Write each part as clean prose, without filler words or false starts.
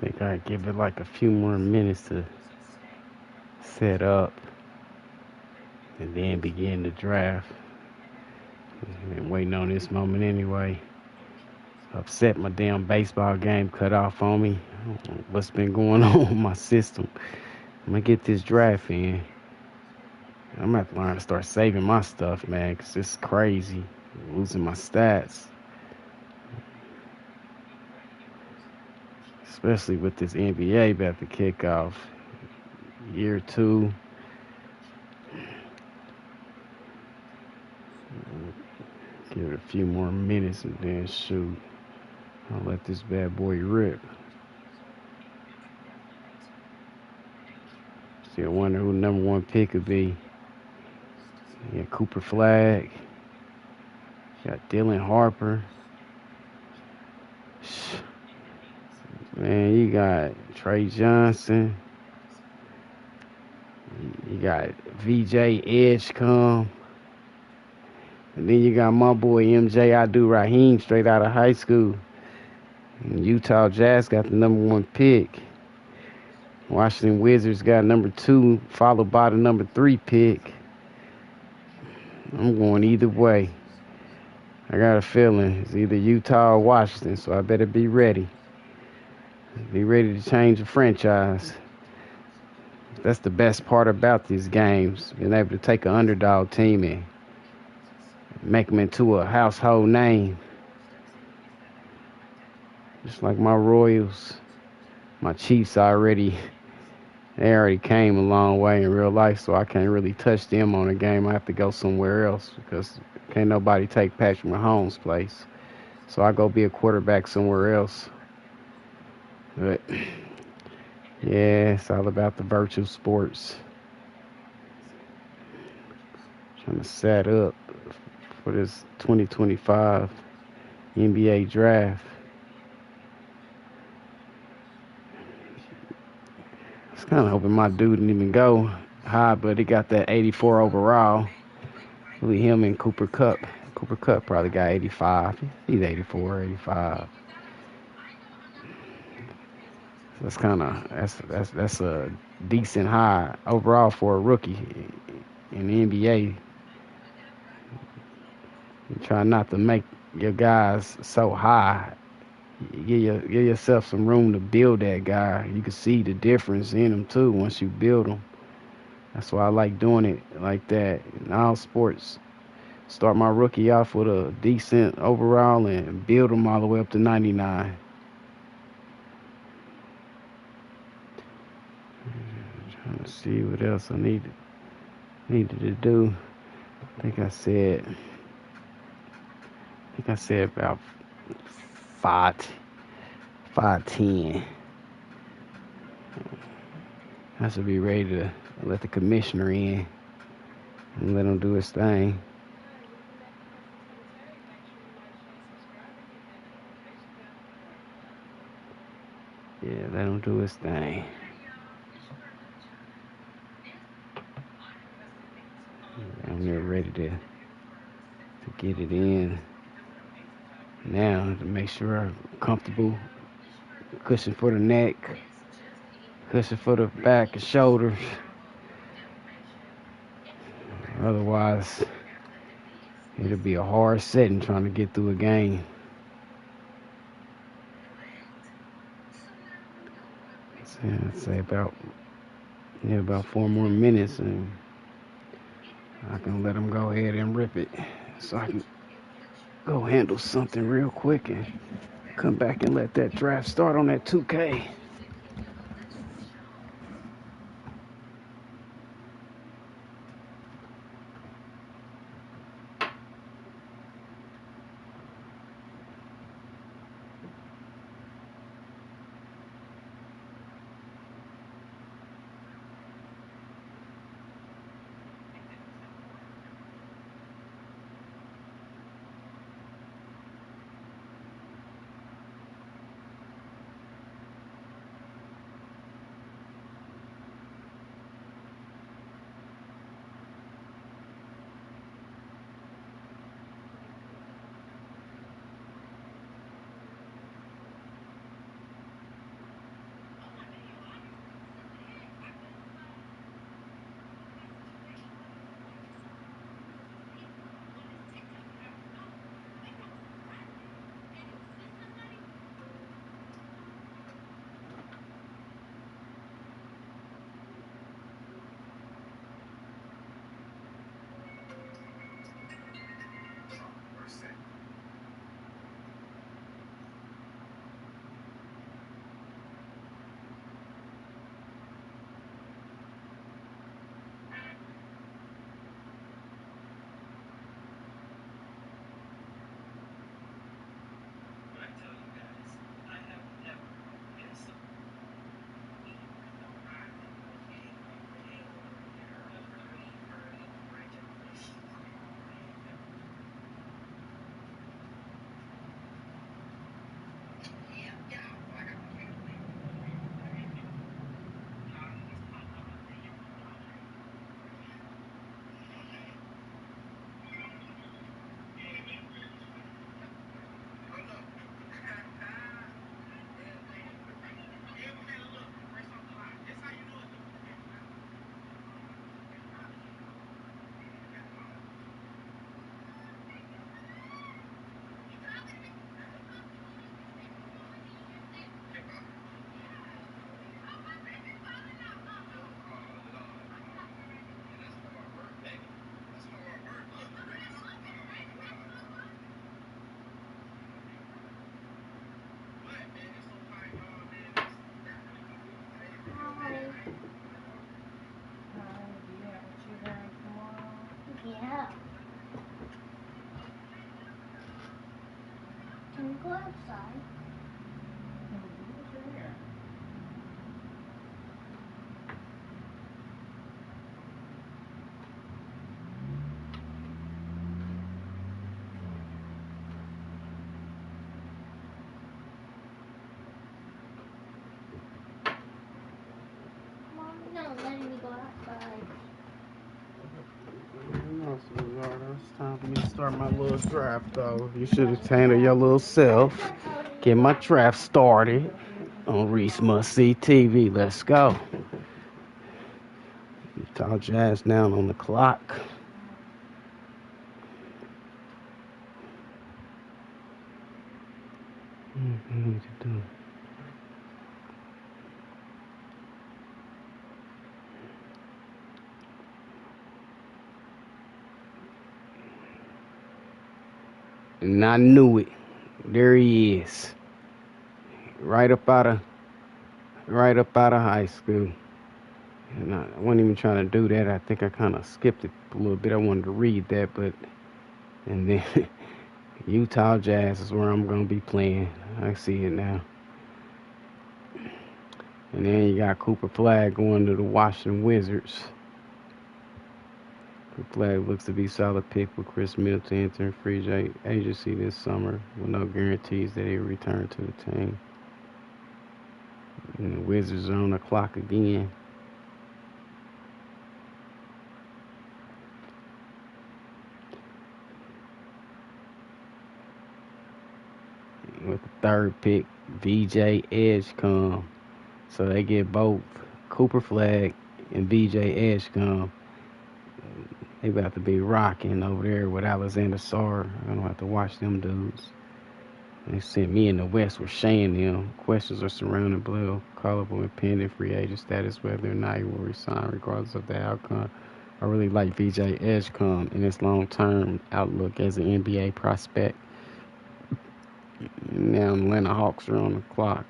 Think I give it like a few more minutes to set up and then begin the draft. Been waiting on this moment anyway. Upset my damn baseball game cut off on me. What's been going on with my system? I'm gonna get this draft in. I'm gonna have to learn to start saving my stuff, man, 'cause it's crazy. Losing my stats. Especially with this NBA about to kick off. Year two. Give it a few more minutes and then shoot. I'll let this bad boy rip. Still wonder who the number one pick could be. Yeah, Cooper Flag. Got Dylan Harper. Man, you got Trey Johnson. You got VJ Edgecombe. And then you got my boy MJ Raheem straight out of high school. And Utah Jazz got the number one pick. Washington Wizards got number two, followed by the number three pick. I'm going either way. I got a feeling it's either Utah or Washington, so I better be ready. Be ready to change the franchise. That's the best part about these games, being able to take an underdog team and make them into a household name. Just like my Royals, my Chiefs they already came a long way in real life, so I can't really touch them on a game. I have to go somewhere else because can't nobody take Patrick Mahomes' place. So I go be a quarterback somewhere else. But yeah, it's all about the virtual sports. Trying to set up for this 2025 NBA draft. I was kind of hoping my dude didn't even go high, but he got that 84 overall. Really him and Cooper Cup. Cooper Cup probably got 85. He's 84, 85. That's a decent high overall for a rookie in the NBA. You try not to make your guys so high. Give yourself some room to build that guy. You can see the difference in him too once you build him. That's why I like doing it like that in all sports. Start my rookie off with a decent overall and build him all the way up to 99. Trying to see what else I needed to do. I think I said about 5'10". I should be ready to let the commissioner in and let him do his thing. Yeah, let him do his thing. I'm here ready to get it in now to make sure I'm comfortable. Cushion for the neck, cushion for the back and shoulders. Otherwise, it'll be a hard setting trying to get through a game. So I'd say about 4 more minutes and I can let them go ahead and rip it so I can go handle something real quick and come back and let that draft start on that 2K. Can we go outside? Mom, you're not letting me go outside. It's time for me to start my little draft, though. You should have handled your little self. Get my draft started on Reese Must See TV. Let's go. Utah Jazz down on the clock. And I knew it. There he is. Right up out of high school. And I wasn't even trying to do that. I think I kind of skipped it a little bit. I wanted to read that, and then Utah Jazz is where I'm gonna be playing. I see it now. And then you got Cooper Flag going to the Washington Wizards. Cooper Flag looks to be a solid pick with Chris Middleton entering free agency this summer with no guarantees that he'll return to the team. And the Wizards are on the clock again. With the third pick, VJ Edgecombe. So they get both Cooper Flag and VJ Edgecombe. They about to be rocking over there with Alexander Sarr. I'm gonna have to watch them dudes. They sent me in the West with Shane them. Questions are surrounding Blue, callable and pending free agent status, whether or not he will resign regardless of the outcome. I really like VJ Edgecombe and his long-term outlook as an NBA prospect. Now Atlanta Hawks are on the clock.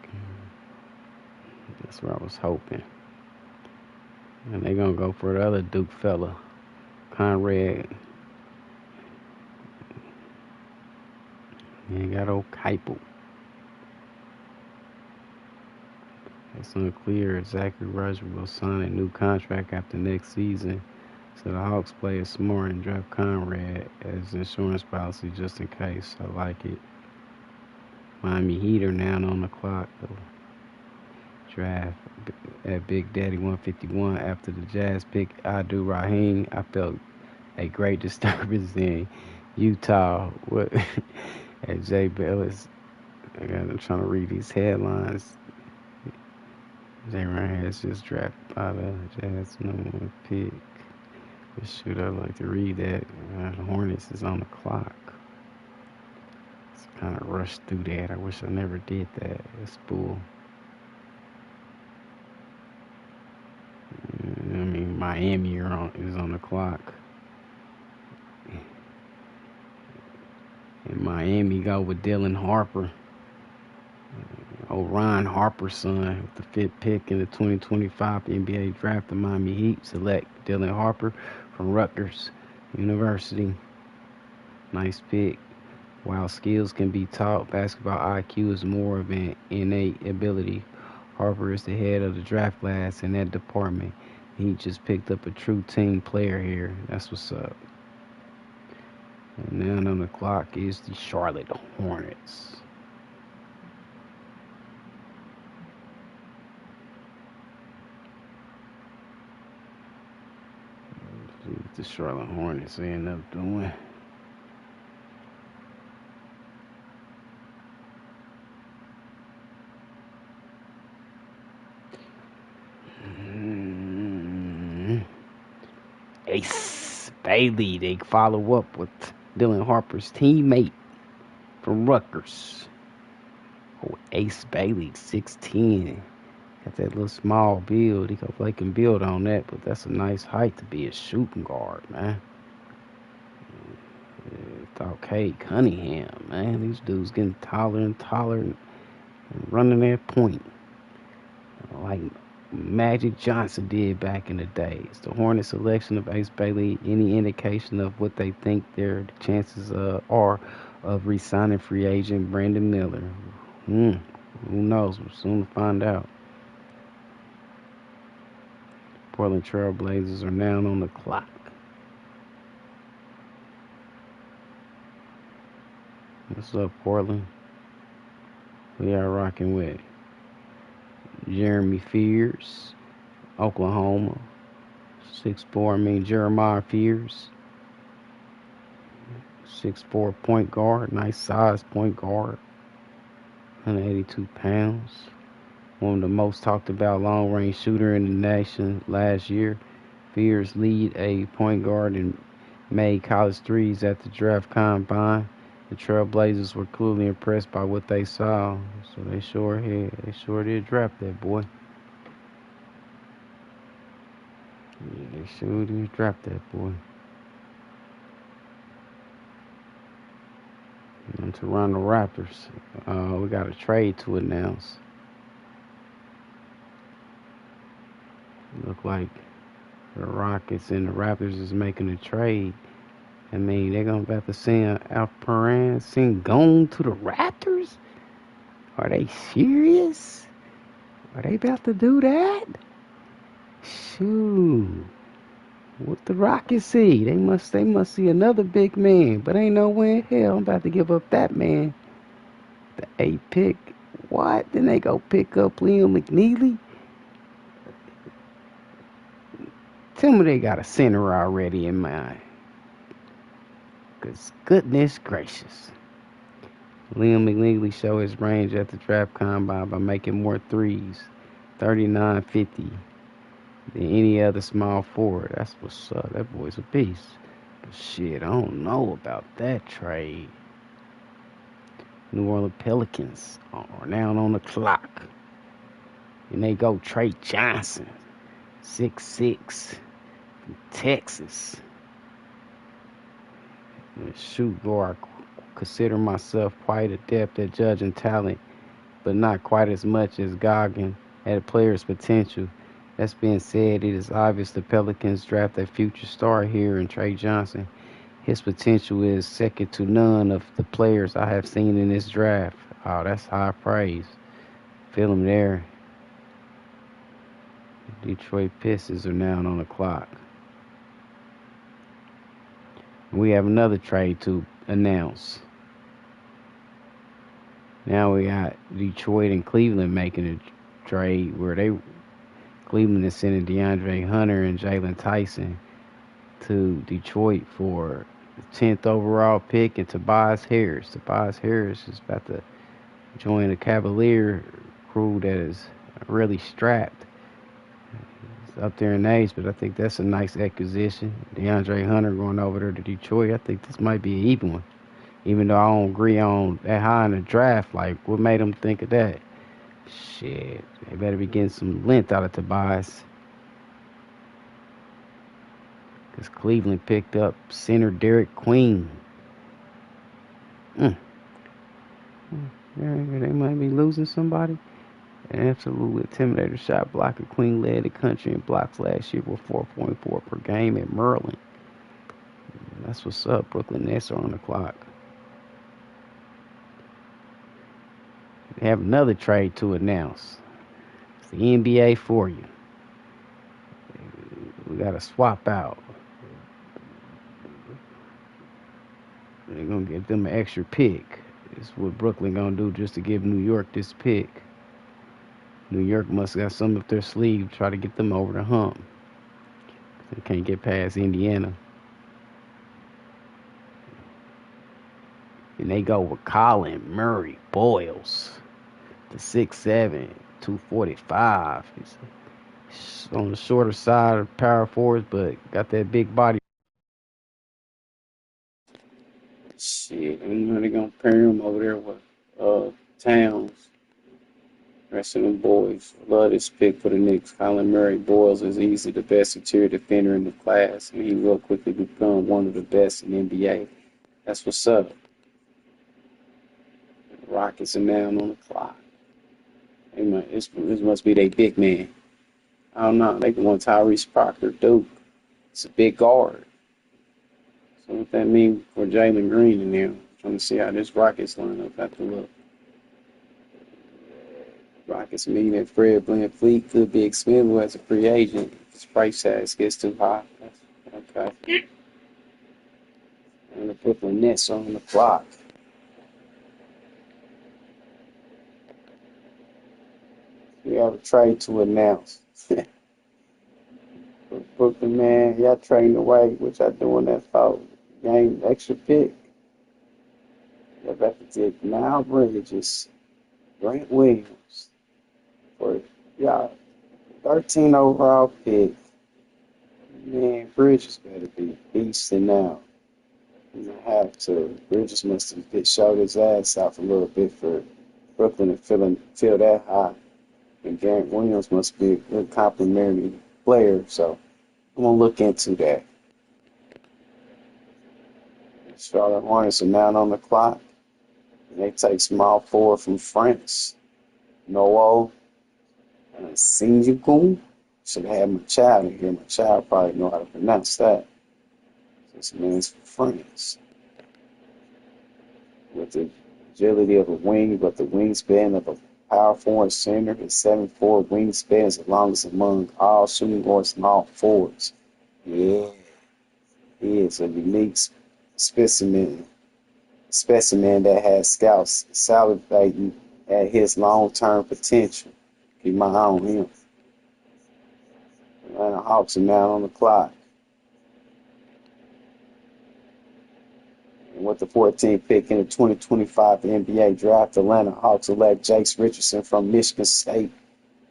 That's what I was hoping. And they're going to go for the other Duke fella, Conrad. You got old Keipel. It's unclear if Zachary Rush will sign a new contract after next season. So the Hawks play it smart and draft Conrad as insurance policy just in case. I like it. Miami Heat are now on the clock. Draft at Big Daddy 151 after the Jazz pick Abdur Rahim. I felt a great disturbance in Utah. What at Jay Bellis. I'm trying to read these headlines. Jay Ryan has just drafted by the Jazz number one pick. Shoot, I'd like to read that. The Hornets is on the clock. It's kind of rushed through that. I wish I never did that. It's bull. I mean, Miami is on the clock. And Miami go with Dylan Harper. Orion Harper's son, with the fifth pick in the 2025 NBA draft. The Miami Heat select Dylan Harper from Rutgers University. Nice pick. While skills can be taught, basketball IQ is more of an innate ability. Harper is the head of the draft class in that department. He just picked up a true team player here. That's what's up. And now on the clock is the Charlotte Hornets. See what the Charlotte Hornets end up doing. Ace Bailey, they follow up with Dylan Harper's teammate from Rutgers. Oh, Ace Bailey, 6'10". Got that little small build. They can build on that, but that's a nice height to be a shooting guard, man. Thought Cade Cunningham, man. These dudes getting taller and taller and running their point. Like Magic Johnson did back in the days. The Hornets selection of Ace Bailey, any indication of what they think their chances are of re-signing free agent Brandon Miller. Who knows? We'll soon find out. Portland Trail Blazers are now on the clock. What's up, Portland? We are rocking with Jeremy Fears, Oklahoma. 6'4", Jeremiah Fears. 6'4" point guard, nice size point guard. 182 pounds. One of the most talked about long-range shooter in the nation last year. Fears lead a point guard and made college threes at the draft combine. The Trailblazers were clearly impressed by what they saw, so they sure did draft that boy. Yeah, they sure did draft that boy. And Toronto Raptors, we got a trade to announce. Look like the Rockets and the Raptors is making a trade. I mean, they're going to have to send Alperen Sengun to the Raptors? Are they serious? Are they about to do that? Shoot. What the Rockets see? They must see another big man. But ain't no way in hell I'm about to give up that man. The 8th pick. What? Then they go pick up Liam McNeely? Tell me they got a center already in mind. Because goodness gracious. Liam McNeely showed his range at the draft combine by making more threes. 39-50 than any other small forward. That's what's up. That boy's a beast. But shit, I don't know about that trade. New Orleans Pelicans are now on the clock. And they go Trey Johnson. 6'6", from Texas. Shoot guard. Consider myself quite adept at judging talent, but not quite as much as Goggin at a player's potential. That's being said, it is obvious the Pelicans draft a future star here in Trey Johnson. His potential is second to none of the players I have seen in this draft. Oh, that's high praise. Feel him there. Detroit Pistons are now on the clock. We have another trade to announce. Now we got Detroit and Cleveland making a trade where Cleveland is sending DeAndre Hunter and Jalen Tyson to Detroit for the 10th overall pick and Tobias Harris. Tobias Harris is about to join the Cavalier crew that is really strapped. He's up there in age, but I think that's a nice acquisition. DeAndre Hunter going over there to Detroit. I think this might be an even one. Even though I don't agree on that high in the draft, like, what made them think of that? Shit, they better be getting some length out of Tobias. Because Cleveland picked up center Derek Queen. They might be losing somebody. An absolute intimidator shot blocker. Queen led the country in blocks last year with 4.4 per game at Maryland. That's what's up. Brooklyn Nets are on the clock. They have another trade to announce. It's the NBA for you. We got to swap out. They're going to give them an extra pick. It's what Brooklyn going to do just to give New York this pick. New York must have got something up their sleeve to try to get them over the hump. They can't get past Indiana. And they go with Colin Murray Boyles. The 6'7", 245. He's on the shorter side of power forwards, but got that big body. Shit, and they're going to pair him over there with Towns. Rest of them boys. Love this pick for the Knicks. Colin Murray Boyles is easily the best interior defender in the class, and he will quickly become one of the best in the NBA. That's what's up. The Rockets are now on the clock. This must be their big man. I don't know. They want Tyrese Proctor, Duke. It's a big guard. So what that mean for Jalen Green and them? Trying to see how this Rockets lineup have to look. Rockets meaning Fred VanVleet could be expendable as a free agent. His price tag gets too high. Okay. And the Brooklyn Nets on the clock. We have a trade to announce. Brooklyn, man, y'all trading away, which I doing that for. Game extra pick. Y'all about to take Miles Bridges, Grant Williams for y'all 13 overall pick. Man, Bridges better be beasting now. You have to. Bridges must have showed his ass off a little bit for Brooklyn to feel that high. And Grant Williams must be a good complimentary player, so I'm gonna look into that. Charlotte Hornets are now on the clock. And they take small forward from France. Noel Sinjukun. Should have had my child in here. My child probably know how to pronounce that. This man's from France. With the agility of a wing, but the wingspan of a power forward center, his 7'4" wingspan is the longest among all shooting guard small forwards. Yeah, he is a unique specimen that has scouts salivating at his long-term potential. Keep my eye on him. Atlanta Hawks are now on the clock. And with the 14th pick in the 2025 NBA draft, the Atlanta Hawks elect Jace Richardson from Michigan State,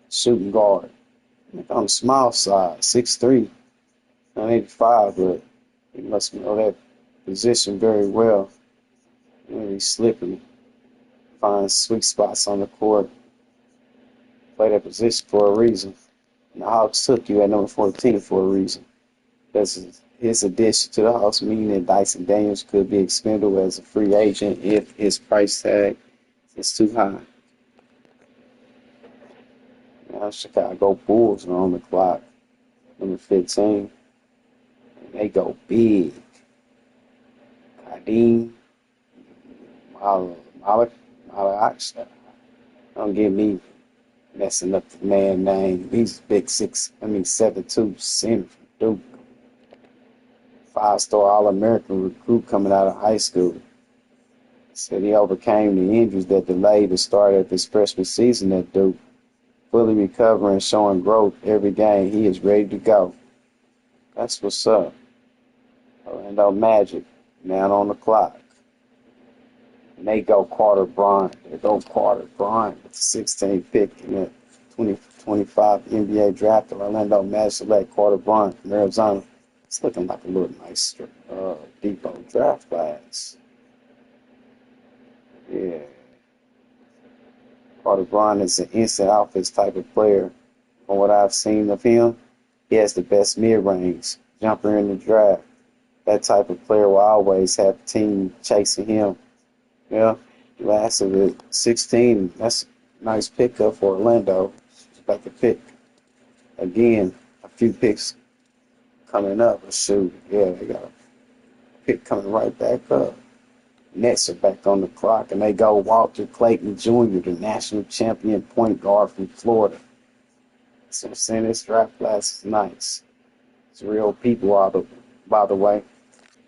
shooting guard. On the small side, 6'3", 185, but he must know that position very well. He's slippery. Finds sweet spots on the court. Play that position for a reason. And the Hawks took you at number 14 for a reason. That's his addition to the Hawks, meaning that Dyson Daniels could be expendable as a free agent if his price tag is too high. Now Chicago Bulls are on the clock, number 15. And they go big. Kadeem Malik. Don't get me messing up the man name. He's big 7'2" center from Duke. 5-star All-American recruit coming out of high school. Said he overcame the injuries that delayed the start of his freshman season at Duke. Fully recovering, showing growth every game. He is ready to go. That's what's up. Orlando Magic now on the clock. And they go Carter Bryant. They go Carter Bryant with the 16th pick in the 2025 NBA draft. Orlando Magic select Carter Bryant from Arizona. It's looking like a little nice depot draft class. Yeah. Carter Bryant is an instant offense type of player. From what I've seen of him, he has the best mid-range jumper in the draft. That type of player will always have a team chasing him. Yeah, last of it, 16. That's a nice pickup for Orlando. It's about to pick again. A few picks coming up. Shoot, yeah, they got a pick coming right back up. Nets are back on the clock, and they go Walter Clayton Jr., the national champion point guard from Florida. So I'm saying this draft class is nice. It's real people, by the way.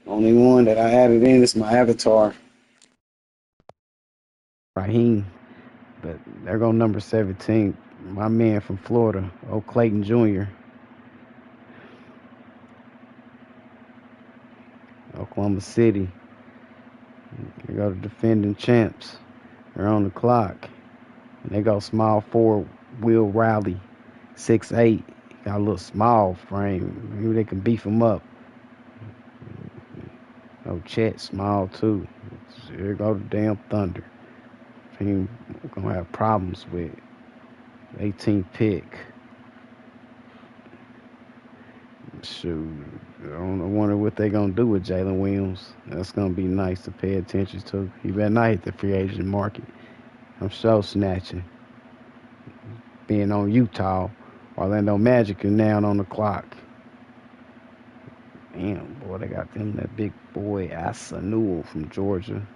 Only one that I added in is my avatar. Raheem, but they're going number 17. My man from Florida, Clayton Jr. Oklahoma City. They go to defending champs. They're on the clock. And they go small forward, Will Riley, 6'8". Got a little small frame. Maybe they can beef him up. Chet, small too. Here go the damn Thunder. Team gonna have problems with 18th pick. Shoot, I wonder what they're gonna do with Jalen Williams. That's gonna be nice to pay attention to. He better not hit the free agent market. I'm so snatching. Being on Utah, Orlando Magic is now on the clock. Damn, boy, they got them that big boy Asa Newell from Georgia.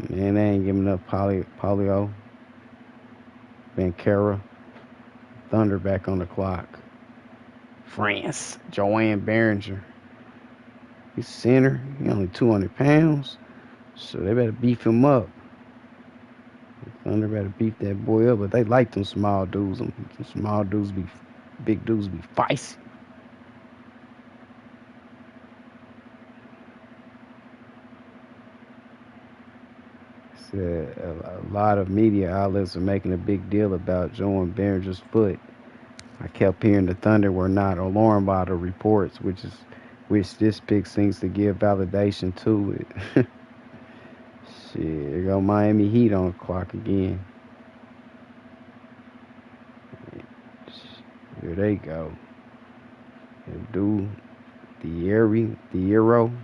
Man, they ain't giving up Polio. Bancara. Thunder back on the clock. France. Joanne Behringer. He's center. He only 200 pounds. So they better beef him up. Thunder better beef that boy up. But they like them small dudes. Them small dudes be, big dudes be feisty. Said a lot of media outlets are making a big deal about Joanne Behringer's foot. I kept hearing the Thunder were not alarmed by the reports, which this pick seems to give validation to it. Shit, here go Miami Heat on the clock again. Here they go. Do Diero,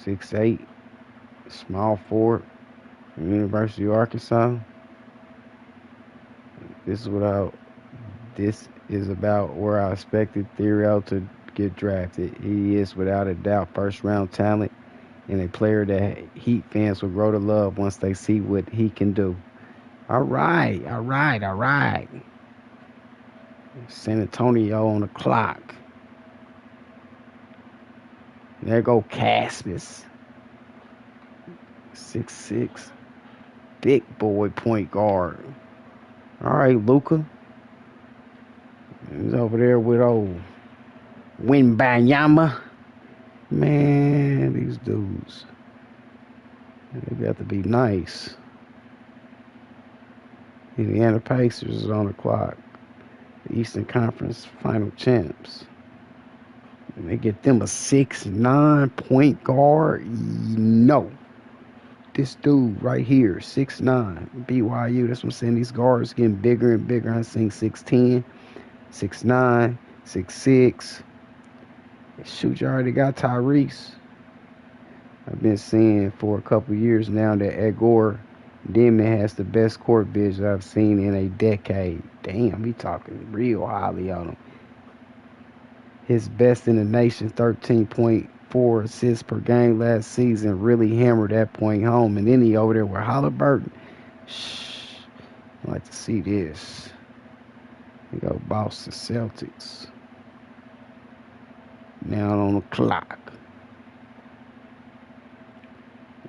6'8", small forward, from University of Arkansas. This is about where I expected Thiero to get drafted. He is without a doubt first round talent and a player that Heat fans will grow to love once they see what he can do. All right. San Antonio on the clock. There go Caspis. 6'6", big boy point guard. All right, Luka. He's over there with old Wembanyama. Man, these dudes. They got to be nice. Indiana Pacers is on the clock. The Eastern Conference final champs. And they get them a 6'9" point guard. No. This dude right here, 6'9", BYU. That's what I'm saying. These guards getting bigger and bigger. I'm seeing 6'10", 6'9", 6'6". Shoot, you already got Tyrese. I've been seeing for a couple years now that Edgar Denman has the best court vision I've seen in a decade. Damn, he talking real highly on him. His best in the nation, 13.4 assists per game last season, really hammered that point home. And then he over there with Halliburton. Shh, I'd like to see this. We go Boston Celtics. Now on the clock.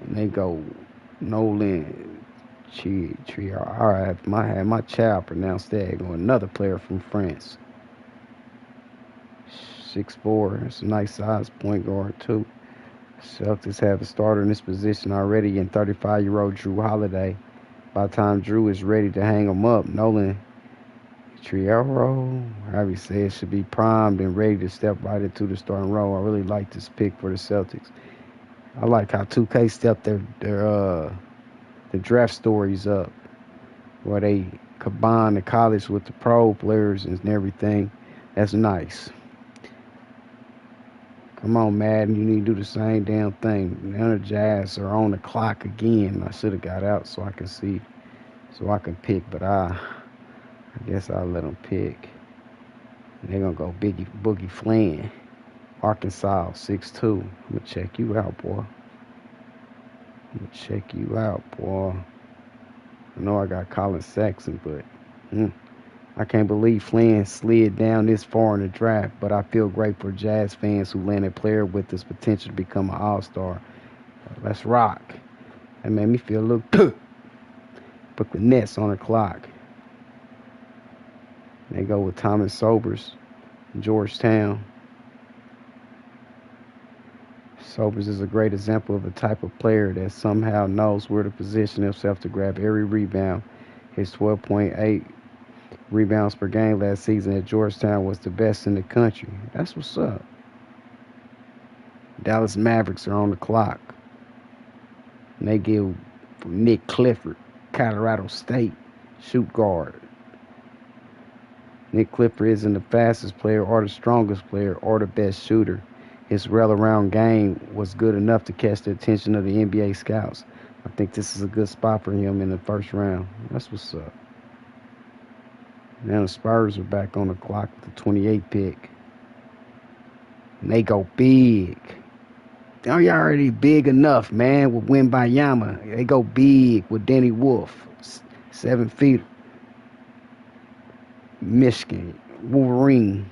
And they go Nolan Trier. All right, I had my child pronounce that. Go another player from France. 6'4". It's a nice size point guard too. Celtics have a starter in this position already in 35-year-old Drew Holiday. By the time Drew is ready to hang him up, Nolan Triero, however you say it, should be primed and ready to step right into the starting role. I really like this pick for the Celtics. I like how 2K stepped the draft stories up, where they combine the college with the pro players and everything. That's nice. Come on, Madden, you need to do the same damn thing. Now the Jazz are on the clock again. I should have got out so I can see, so I can pick, but I guess I'll let them pick. And they're going to go Boogie Flynn, Arkansas, 6'2". I'm going to check you out, boy. I know I got Colin Sexton, but I can't believe Flynn slid down this far in the draft, but I feel great for Jazz fans who land a player with this potential to become an all-star. Let's rock. That made me feel a little good. Put the Nets on the clock. They go with Thomas Sobers, Georgetown. Sobers is a great example of a type of player that somehow knows where to position himself to grab every rebound. His 12.8 rebounds per game last season at Georgetown was the best in the country. That's what's up. Dallas Mavericks are on the clock. And they give Nick Clifford, Colorado State, shoot guard. Nick Clifford isn't the fastest player or the strongest player or the best shooter. His rail-around game was good enough to catch the attention of the NBA scouts. I think this is a good spot for him in the first round. That's what's up. Now the Spurs are back on the clock with the 28 pick. And they go big. They already big enough, man, with Wembayama. They go big with Denny Wolf. 7 feet. Michigan. Wolverine.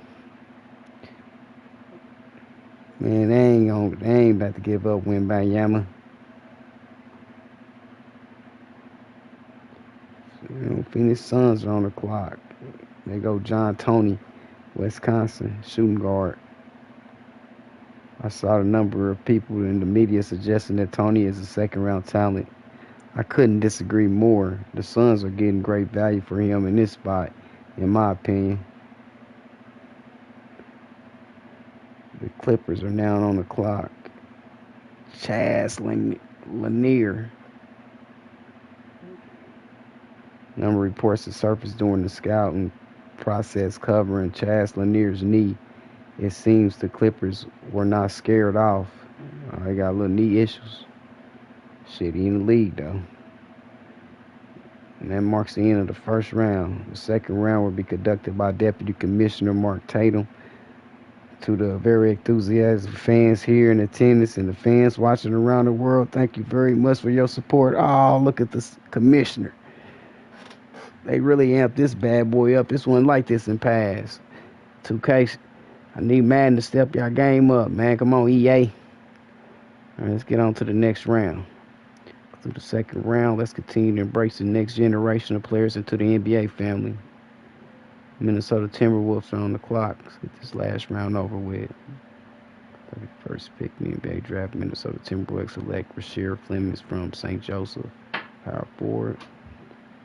Man, they ain't about to give up Wembayama. Phoenix Suns are on the clock. They go John Toney, Wisconsin, shooting guard. I saw a number of people in the media suggesting that Toney is a second-round talent. I couldn't disagree more. The Suns are getting great value for him in this spot, in my opinion. The Clippers are now on the clock. Chaz Lanier. Number of reports that surfaced during the scouting process covering Chaz Lanier's knee. It seems the Clippers were not scared off. They got little knee issues. Shit, he in the league, though. And that marks the end of the first round. The second round will be conducted by Deputy Commissioner Mark Tatum. To the very enthusiastic fans here in attendance and the fans watching around the world, thank you very much for your support. Oh, look at this commissioner. They really amped this bad boy up. This one like this in past. 2K, I need Madden to step y'all game up, man. Come on, EA. All right, let's get on to the next round. Through the second round, let's continue to embrace the next generation of players into the NBA family. Minnesota Timberwolves are on the clock. Let's get this last round over with. 31st pick in the NBA draft, Minnesota Timberwolves select Rasheed Flemings from St. Joseph. Power forward.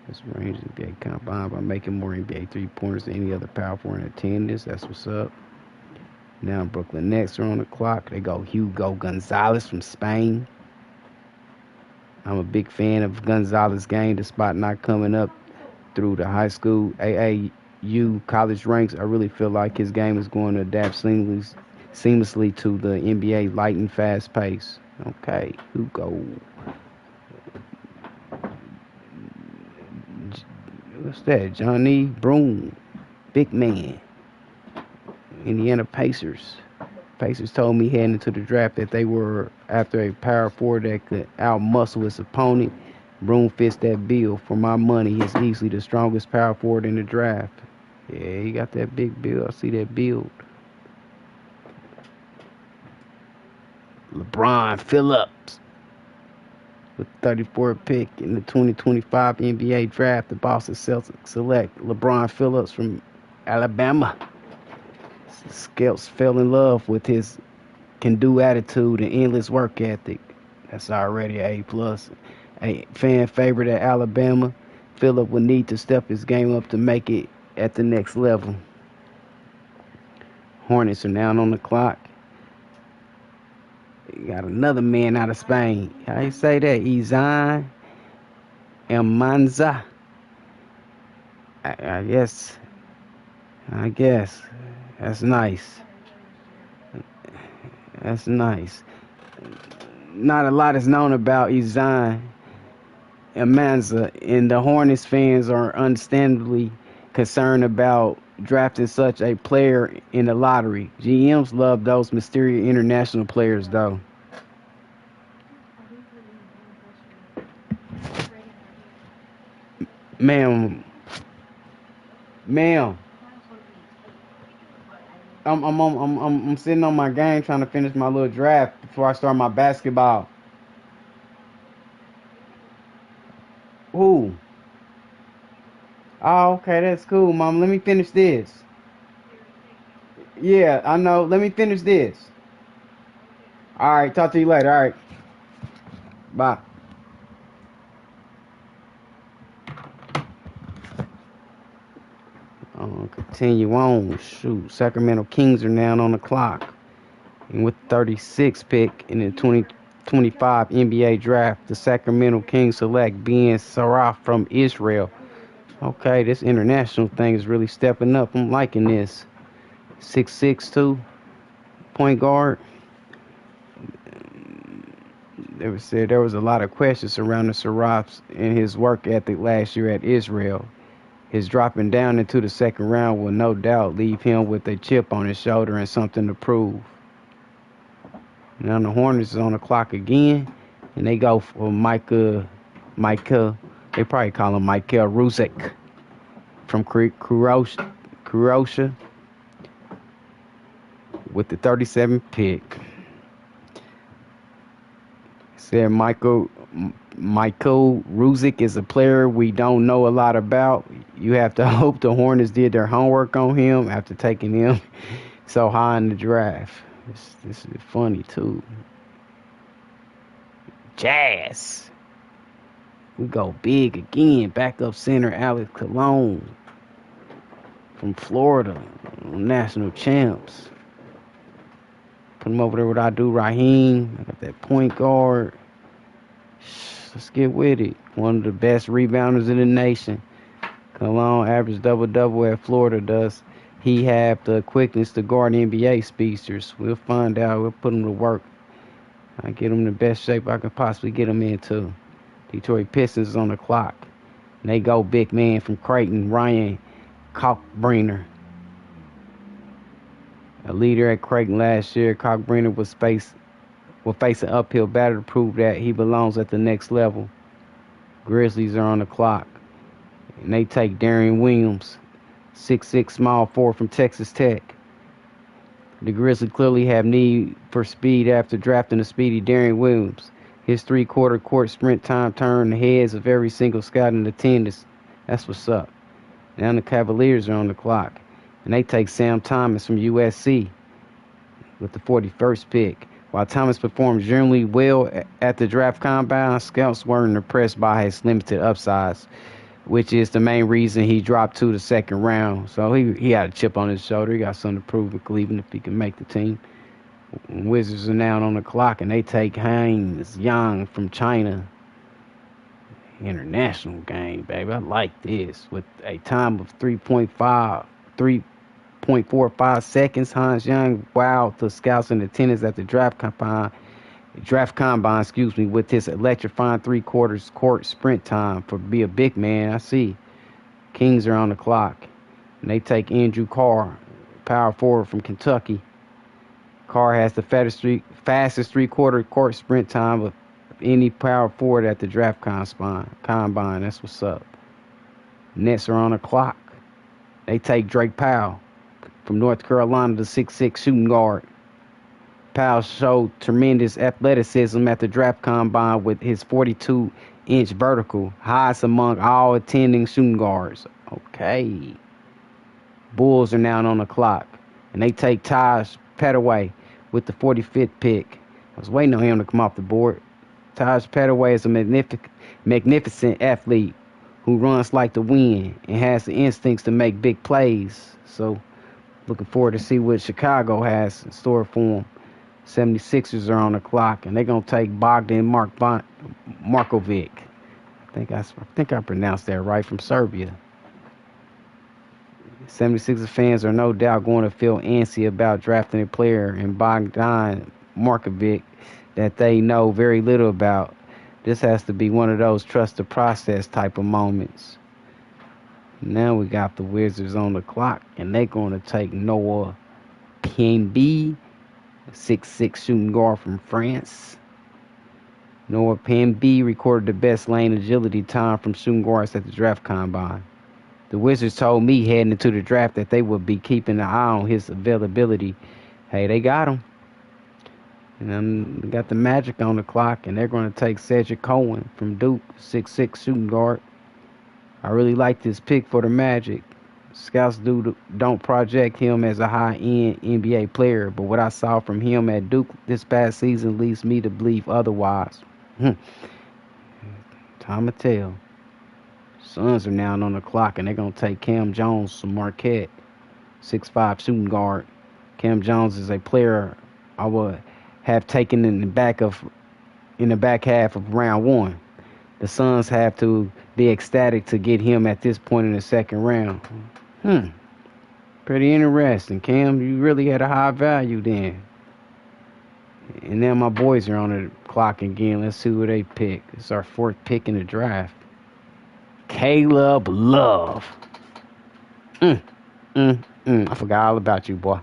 This range in NBA combined by making more NBA three-pointers than any other power forward in attendance. That's what's up. Now Brooklyn Nets are on the clock. They go Hugo Gonzalez from Spain. I'm a big fan of Gonzalez's game, despite not coming up through the high school AAU college ranks. I really feel like his game is going to adapt seamlessly to the NBA light and fast pace. Okay, Hugo. What's that? Johnny Broom, big man. Indiana Pacers. Pacers told me heading into the draft that they were after a power forward that could outmuscle his opponent. Broom fits that bill. For my money, he's easily the strongest power forward in the draft. Yeah, he got that big build. I see that build. LeBron Phillips. With the 34th pick in the 2025 NBA draft, the Boston Celtics select LeBron Phillips from Alabama. Scouts fell in love with his can-do attitude and endless work ethic. That's already an A+. A fan favorite at Alabama, Phillips will need to step his game up to make it at the next level. Hornets are now on the clock. You got another man out of Spain. How you say that? Izan Almanza. I guess. That's nice. That's nice. Not a lot is known about Izan Almanza, and the Hornets fans are understandably concerned about drafting such a player in the lottery. GMs love those mysterious international players, though. Ma'am, I'm sitting on my game trying to finish my little draft before I start my basketball. Ooh. Oh, okay, that's cool, Mom. Let me finish this. Yeah, I know. Let me finish this. All right, talk to you later. All right, bye. Continue on. Shoot, Sacramento Kings are now on the clock. And with the 36th pick in the 2025 NBA draft, the Sacramento Kings select Ben Saraf from Israel. Okay, this international thing is really stepping up. I'm liking this. 6'6" point guard. They said there was a lot of questions surrounding Saraf and his work ethic last year at Israel. His dropping down into the second round will no doubt leave him with a chip on his shoulder and something to prove. Now the Hornets is on the clock again, and they go for Michael. They probably call him Michael Ruzek from Croatia with the 37th pick. Said Michael Ruzek is a player we don't know a lot about. You have to hope the Hornets did their homework on him after taking him so high in the draft. This is funny too. Jazz. We go big again. Backup center Alex Cologne from Florida. National champs. Put him over there with Abdul Rahim. I got that point guard. Let's get with it. One of the best rebounders in the nation. Cologne average double-double at Florida. Does he have the quickness to guard NBA speedsters? We'll find out. We'll put him to work. I get him in the best shape I can possibly get him into. Detroit Pistons is on the clock. And they go big man from Creighton, Ryan Kalkbrenner. A leader at Creighton last year, Kalkbrenner will face an uphill battle to prove that he belongs at the next level. Grizzlies are on the clock. And they take Darian Williams, 6'6" small forward from Texas Tech. The Grizzlies clearly have need for speed after drafting the speedy Darian Williams. His three-quarter court sprint time turned the heads of every single scout in attendance. That's what's up. Now the Cavaliers are on the clock. And they take Sam Thomas from USC with the 41st pick. While Thomas performed generally well at the draft combine, scouts weren't impressed by his limited upsides, which is the main reason he dropped to the second round. So he had a chip on his shoulder. He got something to prove in Cleveland if he can make the team. Wizards are now on the clock, and they take Haynes Yang from China. International game, baby. I like this. With a time of 3.45 seconds, Haynes Yang wowed the scouts in attendance at the draft combine, with his electrifying three-quarters court sprint time for be a big man. I see. Kings are on the clock, and they take Andrew Carr, power forward from Kentucky. Carr has the fastest three-quarter court sprint time of any power forward at the draft combine. That's what's up. Nets are on the clock. They take Drake Powell from North Carolina, the 6'6" shooting guard. Powell showed tremendous athleticism at the draft combine with his 42-inch vertical, highest among all attending shooting guards. Okay. Bulls are now on the clock, and they take Taj Petaway with the 45th pick. I was waiting on him to come off the board. Taj Petaway is a magnificent athlete who runs like the wind and has the instincts to make big plays. So, looking forward to see what Chicago has in store for him. 76ers are on the clock, and they're going to take Bogdan Markovic. I think I pronounced that right, from Serbia. 76ers fans are no doubt going to feel antsy about drafting a player in Bogdan Markovic that they know very little about. This has to be one of those trust the process type of moments. Now we got the Wizards on the clock, and they're going to take Noah Pembe, 6'6" shooting guard from France. Noah Pembe recorded the best lane agility time from shooting guards at the draft combine. The Wizards told me heading into the draft that they would be keeping an eye on his availability. Hey, they got him. And then they got the Magic on the clock, and they're going to take Cedric Cohen from Duke, 6'6" shooting guard. I really like this pick for the Magic. Scouts don't project him as a high-end NBA player, but what I saw from him at Duke this past season leads me to believe otherwise. Time to tell. Suns are now on the clock, and they're going to take Cam Jones from Marquette, 6'5" shooting guard. Cam Jones is a player I would have taken in the back half of round one. The Suns have to be ecstatic to get him at this point in the second round. Pretty interesting, Cam. You really had a high value then. And now my boys are on the clock again. Let's see who they pick. It's our fourth pick in the draft. Caleb Love. I forgot all about you, boy.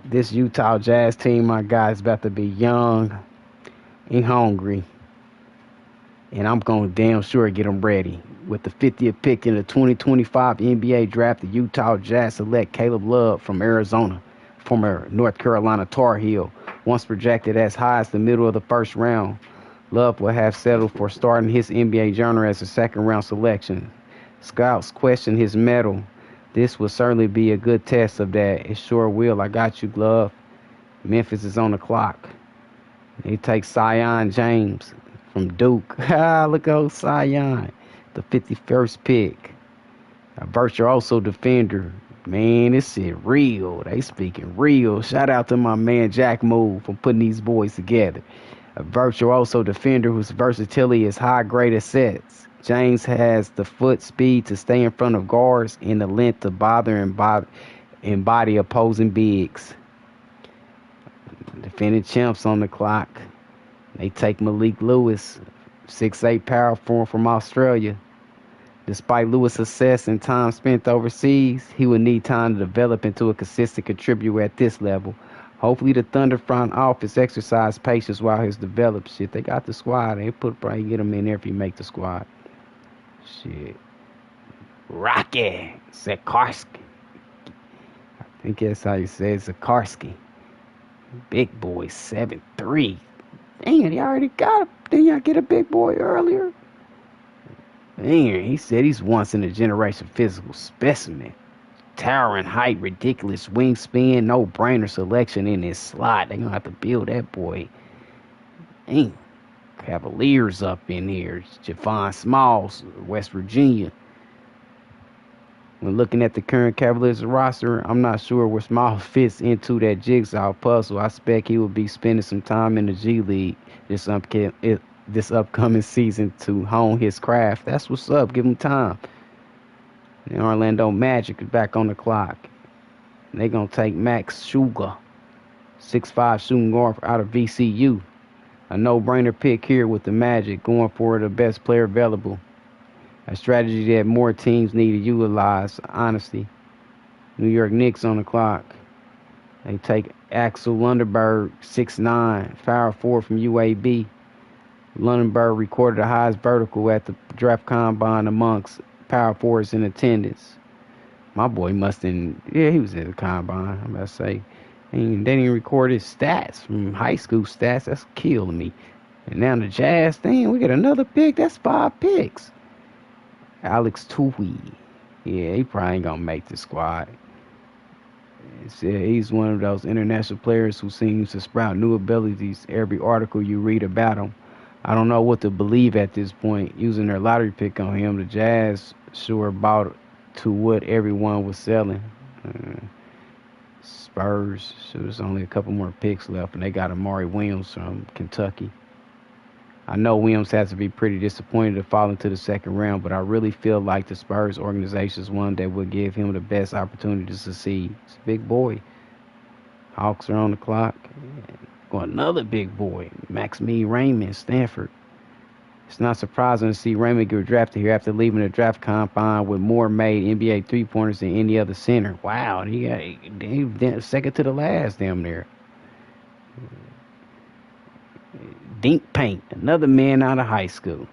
This Utah Jazz team, my guy, is about to be young and hungry. And I'm going to damn sure get them ready. With the 50th pick in the 2025 NBA draft, the Utah Jazz select Caleb Love from Arizona, former North Carolina Tar Heel. Once projected as high as the middle of the first round, Love will have settled for starting his NBA journey as a second-round selection. Scouts question his mettle. This will certainly be a good test of that. It sure will. I got you, Love. Memphis is on the clock. They take Zion James from Duke. Look at old Zion. The 51st pick. A virtuoso defender. Man, this shit real. They speaking real. Shout out to my man Jack Move for putting these boys together. A virtuoso defender whose versatility is high-grade sets. James has the foot speed to stay in front of guards and the length to bother and body opposing bigs. Defending champs on the clock. They take Malik Lewis, 6'8" power forward from Australia. Despite Lewis' success and time spent overseas, he would need time to develop into a consistent contributor at this level. Hopefully the Thunder front office exercise patience while he develops. Shit, they got the squad. They probably get him in there if he make the squad. Shit. Rocky Zekarski. I think that's how you say it, Zekarski. Big boy, 7'3". Dang, he already got him. Didn't y'all get a big boy earlier? Man, he said he's once in a generation physical specimen. Towering height, ridiculous wingspan, no-brainer selection in his slot. They're going to have to build that boy. Dang. Cavaliers up in here. Javon Smalls, West Virginia. When looking at the current Cavaliers roster, I'm not sure where Smalls fits into that jigsaw puzzle. I expect he will be spending some time in the G League this upcoming season to hone his craft. That's what's up. Give him time. The Orlando Magic is back on the clock. They're going to take Max Sugar, 6'5" shooting guard out of VCU. A no-brainer pick here with the Magic, going for the best player available. A strategy that more teams need to utilize, honestly. New York Knicks on the clock. They take Axel Lundenberg, 6'9", power forward from UAB. Lundenberg recorded the highest vertical at the draft combine amongst power forwards in attendance. My boy he was at the combine, I'm about to say. And they didn't record his stats from high school stats. That's killing me. And now the Jazz, damn, we got another pick. That's 5 picks. Alex Tui. Yeah, he probably ain't gonna make the squad. He's one of those international players who seems to sprout new abilities every article you read about him. I don't know what to believe at this point. Using their lottery pick on him, the Jazz sure bought to what everyone was selling. Spurs, so there's only a couple more picks left, and they got Amari Williams from Kentucky. I know Williams has to be pretty disappointed to fall into the second round, but I really feel like the Spurs organization is one that will give him the best opportunity to succeed. It's a big boy. Hawks are on the clock. Got another big boy, Maxime Raymond, Stanford. It's not surprising to see Raymond get drafted here after leaving the draft combine with more made NBA three-pointers than any other center. Wow, he second to the last damn near. Dink Paint, another man out of high school.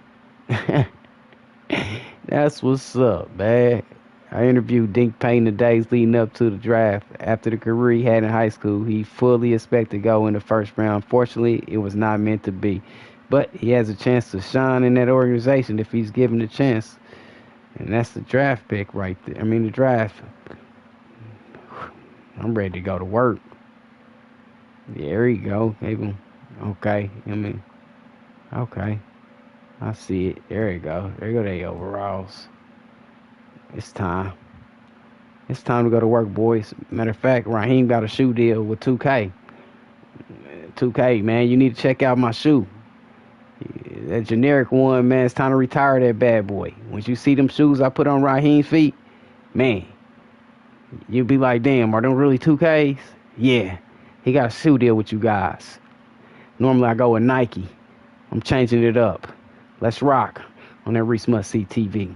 That's what's up, man. I interviewed Dink Paint the days leading up to the draft. After the career he had in high school, he fully expected to go in the first round. Fortunately, it was not meant to be. But he has a chance to shine in that organization if he's given the chance. And that's the draft pick right there. The draft. I'm ready to go to work. Yeah, there you go. Okay. Okay. I see it. There you go. There you go, the overalls. It's time. It's time to go to work, boys. Matter of fact, Raheem got a shoe deal with 2K. 2K, man, you need to check out my shoe. That generic one, man, it's time to retire that bad boy. Once you see them shoes I put on Raheem's feet, man, you'll be like, damn, are them really 2Ks? Yeah, he got a shoe deal with you guys. Normally I go with Nike. I'm changing it up. Let's rock on that Reese Must See TV.